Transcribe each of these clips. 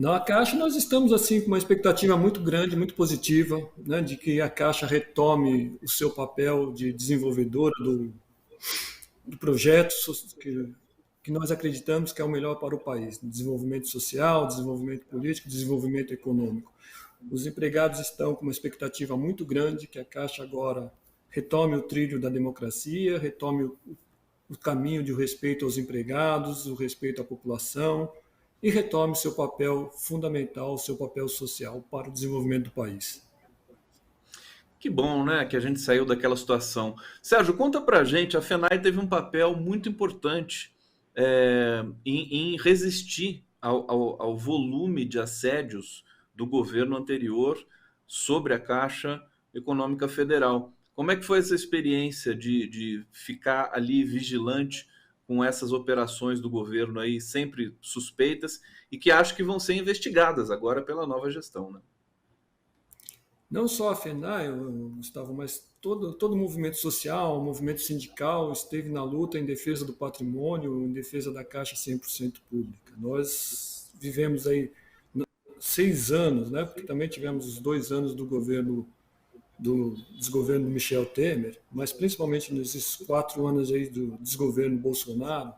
Na Caixa, nós estamos assim com uma expectativa muito grande, muito positiva, né, de que a Caixa retome o seu papel de desenvolvedora do projeto que nós acreditamos que é o melhor para o país: desenvolvimento social, desenvolvimento político, desenvolvimento econômico. Os empregados estão com uma expectativa muito grande que a Caixa agora retome o trilho da democracia, retome o caminho de respeito aos empregados, o respeito à população e retome seu papel fundamental, seu papel social para o desenvolvimento do país. Que bom, né, que a gente saiu daquela situação. Sérgio, conta pra gente, a FENAI teve um papel muito importante em resistir ao volume de assédios do governo anterior sobre a Caixa Econômica Federal. Como é que foi essa experiência de ficar ali vigilante com essas operações do governo aí, sempre suspeitas, e que acho que vão ser investigadas agora pela nova gestão, né? Não só a FENAI, Gustavo, mas todo o movimento social, o movimento sindical esteve na luta em defesa do patrimônio, em defesa da Caixa 100% pública. Nós vivemos aí 6 anos, né, porque também tivemos os 2 anos do desgoverno do Michel Temer, mas principalmente nesses 4 anos aí do desgoverno Bolsonaro,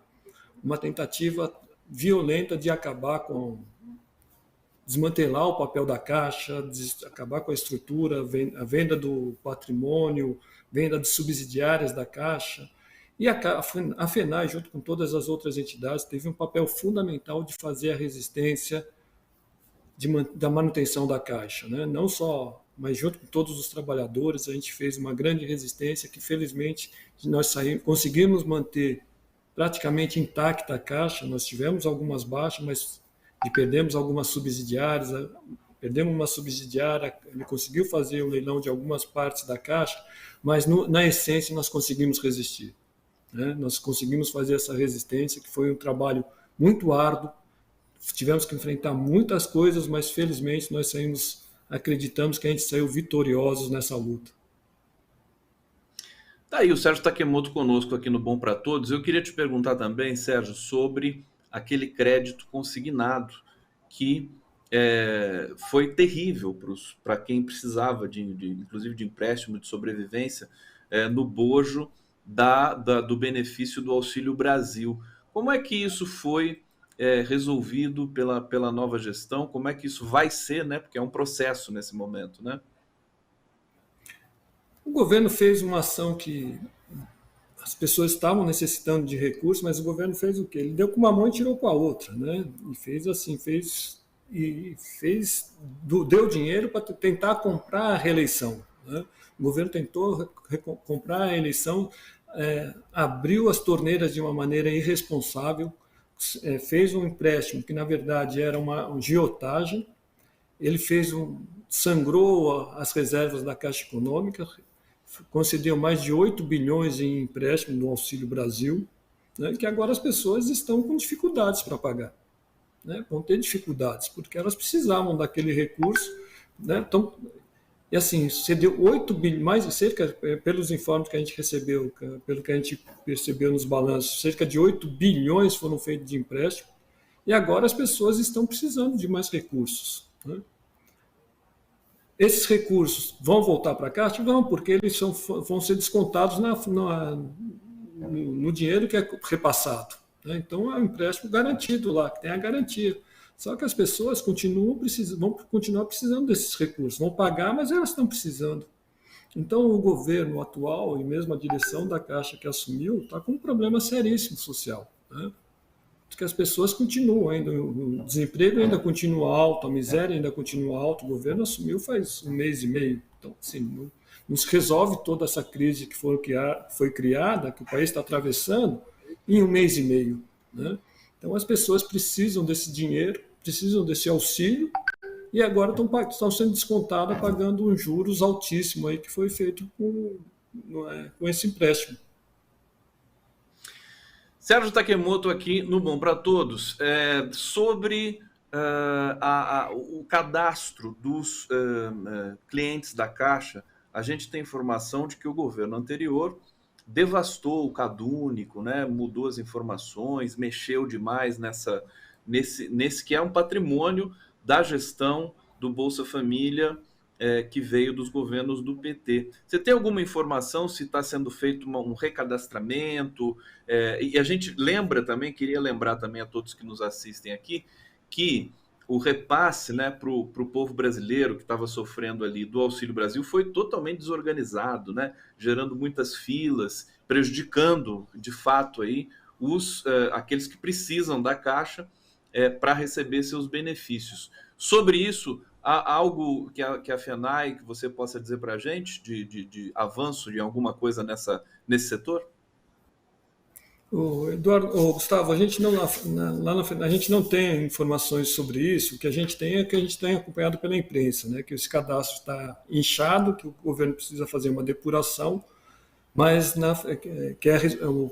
uma tentativa violenta de acabar com desmantelar o papel da Caixa, acabar com a estrutura, a venda do patrimônio, venda de subsidiárias da Caixa. E a FENAI, junto com todas as outras entidades, teve um papel fundamental de fazer a resistência da manutenção da Caixa. Né? Não só, mas junto com todos os trabalhadores, a gente fez uma grande resistência que, felizmente, nós conseguimos manter praticamente intacta a Caixa. Nós tivemos algumas baixas, mas perdemos algumas subsidiárias, perdemos uma subsidiária, ele conseguiu fazer o leilão de algumas partes da Caixa, mas na essência nós conseguimos resistir. Né? Nós conseguimos fazer essa resistência, que foi um trabalho muito árduo, tivemos que enfrentar muitas coisas, mas felizmente nós acreditamos que a gente saiu vitoriosos nessa luta. Tá aí o Sérgio Takemoto conosco aqui no Bom para Todos. Eu queria te perguntar também, Sérgio, sobre aquele crédito consignado que foi terrível para quem precisava inclusive de empréstimo de sobrevivência no bojo do benefício do Auxílio Brasil. Como é que isso foi resolvido pela nova gestão? Como é que isso vai ser, né? Porque é um processo nesse momento, né? O governo fez uma ação que as pessoas estavam necessitando de recursos, mas o governo fez o quê? Ele deu com uma mão e tirou com a outra, né? E fez assim, deu dinheiro para tentar comprar a reeleição. Né? O governo tentou comprar a eleição, abriu as torneiras de uma maneira irresponsável, fez um empréstimo que na verdade era uma agiotagem. Ele sangrou as reservas da Caixa Econômica, concedeu mais de 8 bilhões em empréstimo no Auxílio Brasil, né, que agora as pessoas estão com dificuldades para pagar. Né, vão ter dificuldades, porque elas precisavam daquele recurso. Né, então, e assim, cedeu 8 bilhões, mais cerca, pelos informes que a gente recebeu, pelo que a gente percebeu nos balanços, cerca de 8 bilhões foram feitos de empréstimo, e agora as pessoas estão precisando de mais recursos. Né? Esses recursos vão voltar para a Caixa? Vão, porque eles vão ser descontados no dinheiro que é repassado. Né? Então, é um empréstimo garantido lá, que tem a garantia. Só que as pessoas vão continuar precisando desses recursos. Vão pagar, mas elas estão precisando. Então, o governo atual e mesmo a direção da Caixa que assumiu está com um problema seríssimo social. Né? Que as pessoas continuam ainda, o desemprego ainda continua alto, a miséria ainda continua alta, o governo assumiu faz 1 mês e meio. Então, assim, não se resolve toda essa crise que foi criada, que o país está atravessando, em 1 mês e meio. Né? Então, as pessoas precisam desse dinheiro, precisam desse auxílio, e agora estão sendo descontadas pagando um juros altíssimo aí que foi feito com esse empréstimo. Sérgio Takemoto aqui no Bom para Todos, sobre o cadastro dos clientes da Caixa. A gente tem informação de que o governo anterior devastou o CadÚnico, né? Mudou as informações, mexeu demais nesse que é um patrimônio da gestão do Bolsa Família, que veio dos governos do PT. Você tem alguma informação se está sendo feito um recadastramento? E a gente lembra também, queria lembrar também a todos que nos assistem aqui, que o repasse, né, para o povo brasileiro que estava sofrendo ali do Auxílio Brasil foi totalmente desorganizado, né, gerando muitas filas, prejudicando de fato aí aqueles que precisam da Caixa para receber seus benefícios. Sobre isso, há algo que a FENAI, que você possa dizer para a gente, de avanço de alguma coisa nesse setor? Eduardo, Gustavo, a gente não, a gente não tem informações sobre isso. O que a gente tem é que a gente tem acompanhado pela imprensa, né, que esse cadastro está inchado, que o governo precisa fazer uma depuração, mas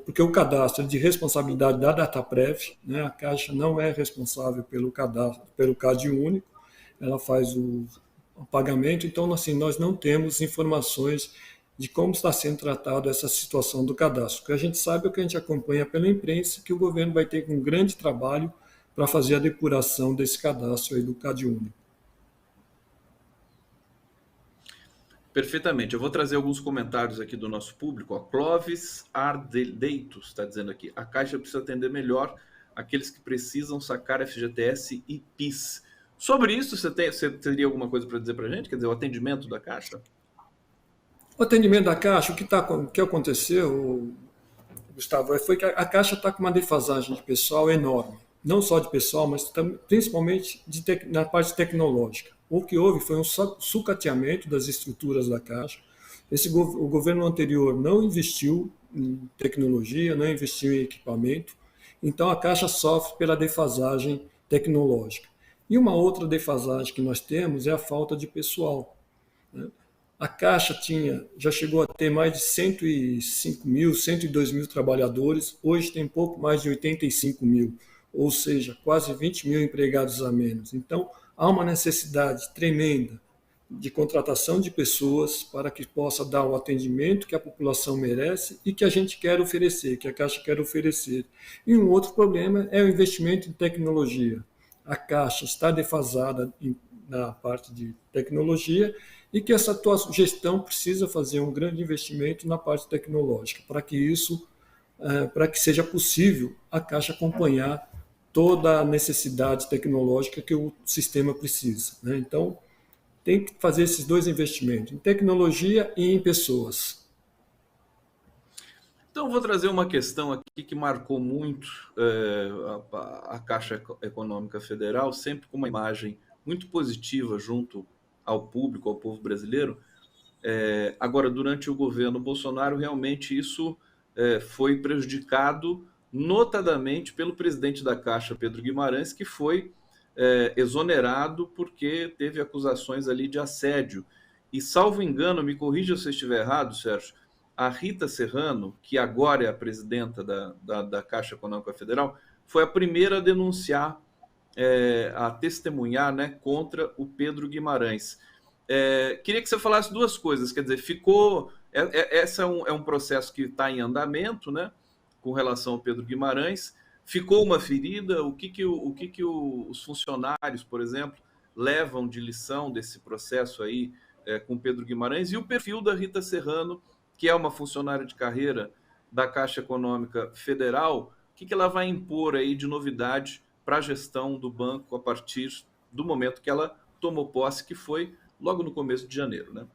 porque o cadastro é de responsabilidade da Dataprev, né, a Caixa não é responsável pelo cadastro, pelo CAD único, ela faz o pagamento, então assim, nós não temos informações de como está sendo tratado essa situação do cadastro. O que a gente sabe é o que a gente acompanha pela imprensa, que o governo vai ter um grande trabalho para fazer a depuração desse cadastro aí do CAD único. Perfeitamente. Eu vou trazer alguns comentários aqui do nosso público. Ó, Clóvis Ardeitos está dizendo aqui: a Caixa precisa atender melhor aqueles que precisam sacar FGTS e PIS. Sobre isso, você teria alguma coisa para dizer para a gente? Quer dizer, o atendimento da Caixa? O atendimento da Caixa, o que aconteceu, Gustavo, foi que a Caixa está com uma defasagem de pessoal enorme. Não só de pessoal, mas principalmente na parte tecnológica. O que houve foi um sucateamento das estruturas da Caixa. O governo anterior não investiu em tecnologia, não investiu em equipamento, então a Caixa sofre pela defasagem tecnológica. E uma outra defasagem que nós temos é a falta de pessoal, né? A Caixa já chegou a ter mais de 105 mil, 102 mil trabalhadores, hoje tem pouco mais de 85 mil, ou seja, quase 20 mil empregados a menos. Então, há uma necessidade tremenda de contratação de pessoas para que possa dar o atendimento que a população merece e que a gente quer oferecer, que a Caixa quer oferecer. E um outro problema é o investimento em tecnologia. A Caixa está defasada na parte de tecnologia e que essa atual gestão precisa fazer um grande investimento na parte tecnológica, para que seja possível a Caixa acompanhar toda a necessidade tecnológica que o sistema precisa, né? Então, tem que fazer esses dois investimentos, em tecnologia e em pessoas. Então, vou trazer uma questão aqui que marcou muito a Caixa Econômica Federal, sempre com uma imagem muito positiva junto ao público, ao povo brasileiro. Agora, durante o governo Bolsonaro, realmente isso foi prejudicado, notadamente pelo presidente da Caixa, Pedro Guimarães, que foi exonerado porque teve acusações ali de assédio. E, salvo engano, me corrija se eu estiver errado, Sérgio, a Rita Serrano, que agora é a presidenta da Caixa Econômica Federal, foi a primeira a denunciar, a testemunhar, né, contra o Pedro Guimarães. Queria que você falasse duas coisas, quer dizer, esse é um processo que está em andamento, né, com relação ao Pedro Guimarães. Ficou uma ferida? O que os funcionários, por exemplo, levam de lição desse processo aí com Pedro Guimarães? E o perfil da Rita Serrano, que é uma funcionária de carreira da Caixa Econômica Federal, o que ela vai impor aí de novidade para a gestão do banco a partir do momento que ela tomou posse, que foi logo no começo de janeiro, né?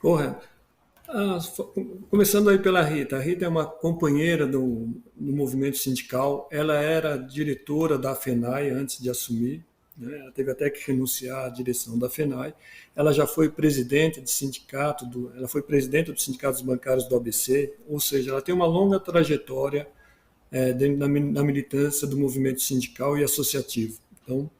Correto. Começando aí pela Rita. A Rita é uma companheira do movimento sindical. Ela era diretora da FENAI antes de assumir, né? Ela teve até que renunciar à direção da FENAI. Ela já foi presidente de sindicato, ela foi presidente dos sindicatos bancários do ABC, ou seja, ela tem uma longa trajetória dentro da militância do movimento sindical e associativo. Então,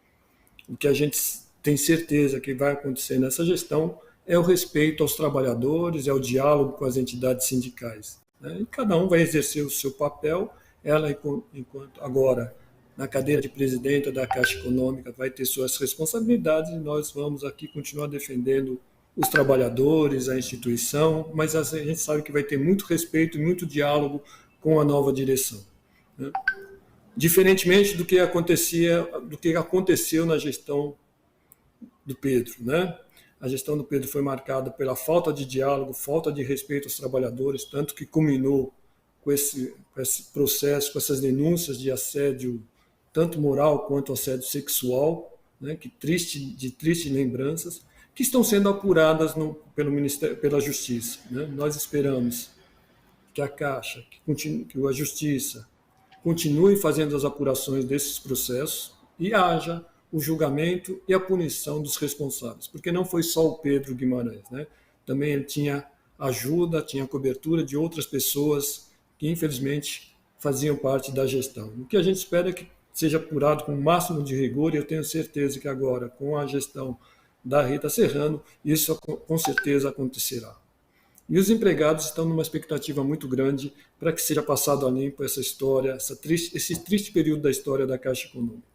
o que a gente tem certeza que vai acontecer nessa gestão é o respeito aos trabalhadores, é o diálogo com as entidades sindicais, né? E cada um vai exercer o seu papel. Ela, enquanto agora na cadeira de presidenta da Caixa Econômica, vai ter suas responsabilidades, e nós vamos aqui continuar defendendo os trabalhadores, a instituição, mas a gente sabe que vai ter muito respeito e muito diálogo com a nova direção, né? diferentemente do que aconteceu na gestão do Pedro, né? A gestão do Pedro foi marcada pela falta de diálogo, falta de respeito aos trabalhadores, tanto que culminou com esse processo, com essas denúncias de assédio, tanto moral quanto assédio sexual, né, de tristes lembranças, que estão sendo apuradas pelo Ministério, pela Justiça. Né? Nós esperamos que a Caixa, que a Justiça continue fazendo as apurações desses processos e haja o julgamento e a punição dos responsáveis, porque não foi só o Pedro Guimarães, né? Também ele tinha ajuda, tinha cobertura de outras pessoas que infelizmente faziam parte da gestão. O que a gente espera é que seja apurado com o máximo de rigor, e eu tenho certeza que agora, com a gestão da Rita Serrano, isso com certeza acontecerá. E os empregados estão numa expectativa muito grande para que seja passado a limpo essa história, esse triste período da história da Caixa Econômica.